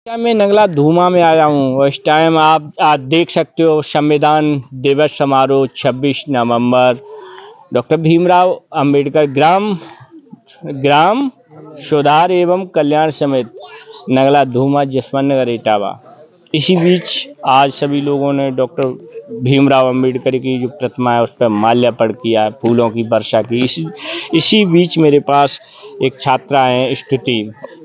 क्या मैं नगला धूमा में आया हूँ। इस टाइम आप आज देख सकते हो संविधान दिवस समारोह 26 नवंबर डॉक्टर भीमराव अंबेडकर ग्राम ग्राम सुधार एवं कल्याण समिति नगला धूमा जसवंत नगर इटावा। इसी बीच आज सभी लोगों ने डॉक्टर भीमराव अंबेडकर की जो प्रतिमा है उस पर माल्यार्पण किया, फूलों की वर्षा की। इसी बीच मेरे पास एक छात्रा है स्तुति,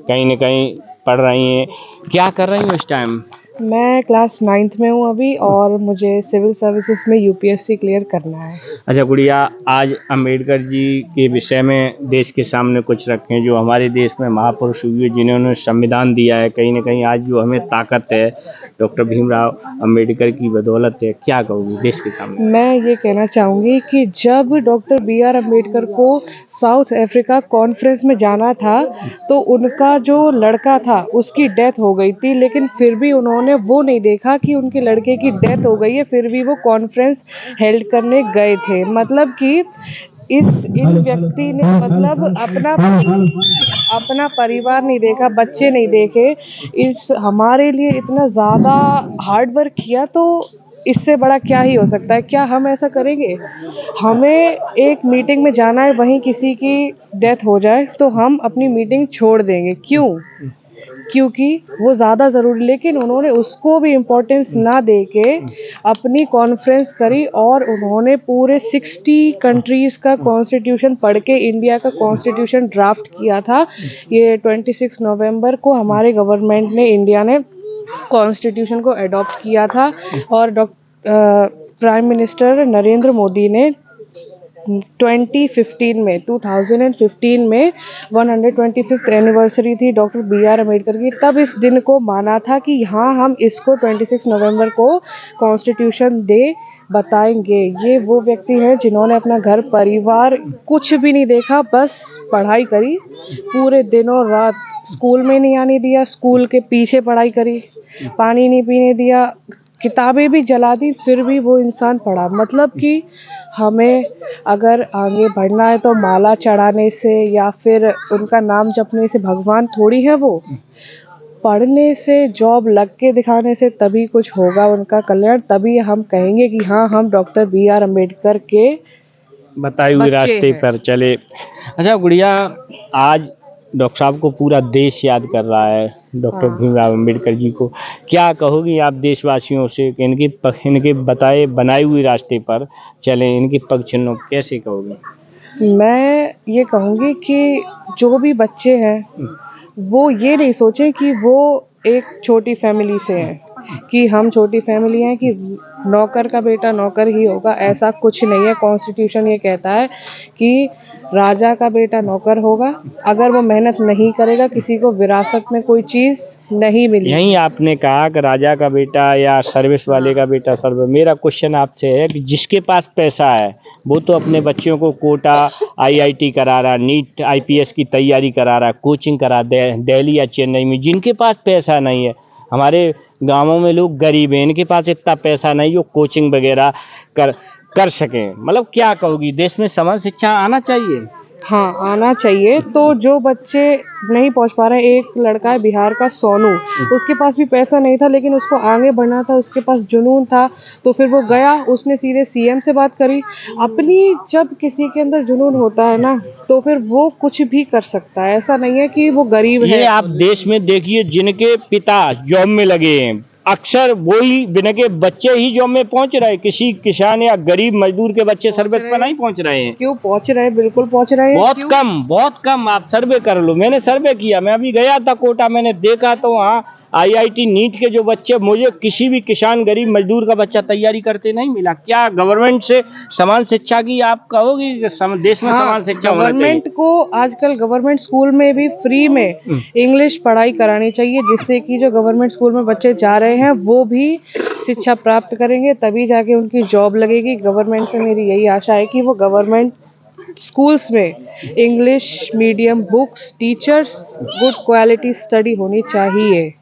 कहीं न कहीं पढ़ रही हैं। क्या कर रही हूँ इस टाइम? मैं क्लास 9th में हूँ अभी और मुझे सिविल सर्विसेज में यूपीएससी क्लियर करना है। अच्छा गुड़िया, आज अंबेडकर जी के विषय में देश के सामने कुछ रखें, जो हमारे देश में महापुरुष हुए जिन्होंने संविधान दिया है। कहीं ना कहीं आज जो हमें ताकत है डॉक्टर भीमराव अंबेडकर की बदौलत है। क्या कहोगी देश के सामने? मैं ये कहना चाहूँगी कि जब डॉक्टर बी.आर. अम्बेडकर को साउथ अफ्रीका कॉन्फ्रेंस में जाना था तो उनका जो लड़का था उसकी डेथ हो गई थी, लेकिन फिर भी उन्होंने वो नहीं देखा कि उनके लड़के की डेथ हो गई है, फिर भी वो कॉन्फ्रेंस हेल्ड करने गए थे। मतलब कि इन व्यक्ति ने मतलब अपना परिवार नहीं देखा, बच्चे नहीं देखे, इस हमारे लिए इतना ज़्यादा हार्ड वर्क किया, तो इससे बड़ा क्या ही हो सकता है। क्या हम ऐसा करेंगे? हमें एक मीटिंग में जाना है, वहीं किसी की डेथ हो जाए तो हम अपनी मीटिंग छोड़ देंगे। क्यों? क्योंकि वो ज़्यादा ज़रूरी, लेकिन उन्होंने उसको भी इम्पोर्टेंस ना दे के अपनी कॉन्फ्रेंस करी और उन्होंने पूरे 60 कंट्रीज़ का कॉन्स्टिट्यूशन पढ़ के इंडिया का कॉन्स्टिट्यूशन ड्राफ्ट किया था। ये 26 नवंबर को हमारे गवर्नमेंट ने, इंडिया ने कॉन्स्टिट्यूशन को अडॉप्ट किया था और प्राइम मिनिस्टर नरेंद्र मोदी ने 2015 में 125th एनिवर्सरी थी डॉक्टर बी.आर. अम्बेडकर की, तब इस दिन को माना था कि हाँ, हम इसको 26 नवंबर को कॉन्स्टिट्यूशन डे बताएंगे। ये वो व्यक्ति हैं जिन्होंने अपना घर परिवार कुछ भी नहीं देखा, बस पढ़ाई करी पूरे दिनों रात। स्कूल में नहीं आने दिया, स्कूल के पीछे पढ़ाई करी, पानी नहीं पीने दिया, किताबें भी जला दी, फिर भी वो इंसान पढ़ा। मतलब कि हमें अगर आगे बढ़ना है तो माला चढ़ाने से या फिर उनका नाम जपने से भगवान थोड़ी है वो। पढ़ने से, जॉब लग के दिखाने से तभी कुछ होगा उनका कल्याण, तभी हम कहेंगे कि हाँ, हम डॉक्टर बी.आर. अम्बेडकर के बताए हुए रास्ते पर चले। अच्छा गुड़िया, आज डॉक्टर साहब को पूरा देश याद कर रहा है, डॉक्टर भीमराव अंबेडकर जी को। क्या कहोगी आप देशवासियों से कि इनके बताए बनाए हुए रास्ते पर चलें, इनके पग चिन्हों कैसे कहोगी? मैं ये कहूँगी कि जो भी बच्चे हैं वो ये नहीं सोचें कि वो एक छोटी फैमिली से हैं, कि हम छोटी फैमिली हैं, कि नौकर का बेटा नौकर ही होगा, ऐसा कुछ नहीं है। कॉन्स्टिट्यूशन ये कहता है कि राजा का बेटा नौकर होगा, अगर वो मेहनत नहीं करेगा किसी को विरासत में कोई चीज़ नहीं मिली। यही आपने कहा कि राजा का बेटा या सर्विस वाले का बेटा सर्विस। मेरा क्वेश्चन आपसे है कि जिसके पास पैसा है वो तो अपने बच्चों को कोटा आईआईटी करा रहा, नीट आईपीएस की तैयारी करा रहा, कोचिंग करा दिल्ली या चेन्नई में। जिनके पास पैसा नहीं है, हमारे गाँवों में लोग गरीब हैं, इनके पास इतना पैसा नहीं जो कोचिंग वगैरह कर सकें। मतलब क्या कहोगी, देश में समान शिक्षा आना चाहिए? हाँ, आना चाहिए। तो जो बच्चे नहीं पहुंच पा रहे हैं, एक लड़का है बिहार का सोनू, उसके पास भी पैसा नहीं था लेकिन उसको आगे बढ़ना था, उसके पास जुनून था, तो फिर वो गया, उसने सीधे सीएम से बात करी। अपनी जब किसी के अंदर जुनून होता है ना, तो फिर वो कुछ भी कर सकता है। ऐसा नहीं है कि वो गरीब है। ये आप देश में देखिए, जिनके पिता जॉब में लगे हैं अक्सर वही बिना के बच्चे ही जॉब में पहुंच रहे हैं। किसी किसान या गरीब मजदूर के बच्चे सर्विस पर नहीं पहुंच रहे हैं। क्यों पहुंच रहे हैं? बिल्कुल पहुंच रहे हैं। बहुत कम। आप सर्वे कर लो, मैंने सर्वे किया, मैं अभी गया था कोटा, मैंने देखा तो वहाँ आईआईटी नीट के जो बच्चे, मुझे किसी भी किसान गरीब मजदूर का बच्चा तैयारी करते नहीं मिला। क्या गवर्नमेंट से समान शिक्षा की आप कहोगी कि देश में समान शिक्षा होना चाहिए? गवर्नमेंट को आजकल गवर्नमेंट स्कूल में भी फ्री में इंग्लिश पढ़ाई करानी चाहिए, जिससे कि जो गवर्नमेंट स्कूल में बच्चे जा रहे हैं वो भी शिक्षा प्राप्त करेंगे, तभी जाके उनकी जॉब लगेगी। गवर्नमेंट से मेरी यही आशा है कि वो गवर्नमेंट स्कूल्स में English medium books, teachers, good quality study होनी चाहिए,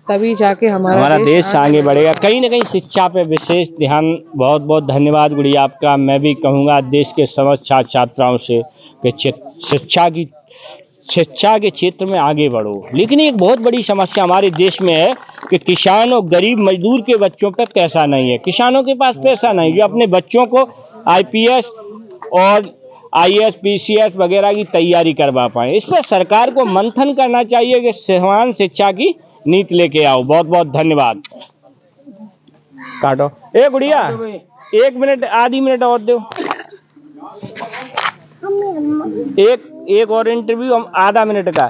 तभी जाके हमारा देश आगे बढ़ेगा। कहीं ना कहीं शिक्षा पे विशेष ध्यान। बहुत बहुत धन्यवाद गुड़िया आपका। मैं भी कहूँगा देश के समस्त छात्र छात्राओं से कि शिक्षा की शिक्षा के क्षेत्र में आगे बढ़ो। लेकिन एक बहुत बड़ी समस्या हमारे देश में है कि किसान और गरीब मजदूर के बच्चों पर पैसा नहीं है। किसानों के पास पैसा नहीं जो अपने बच्चों को आईपीएस और आईएएस पीसीएस वगैरह की तैयारी करवा पाए। इस पर सरकार को मंथन करना चाहिए कि समान शिक्षा की नीति लेके आओ। बहुत बहुत धन्यवाद। काटो ए गुड़िया, 1 मिनट आधी मिनट और दो। एक और इंटरव्यू हम आधा मिनट का।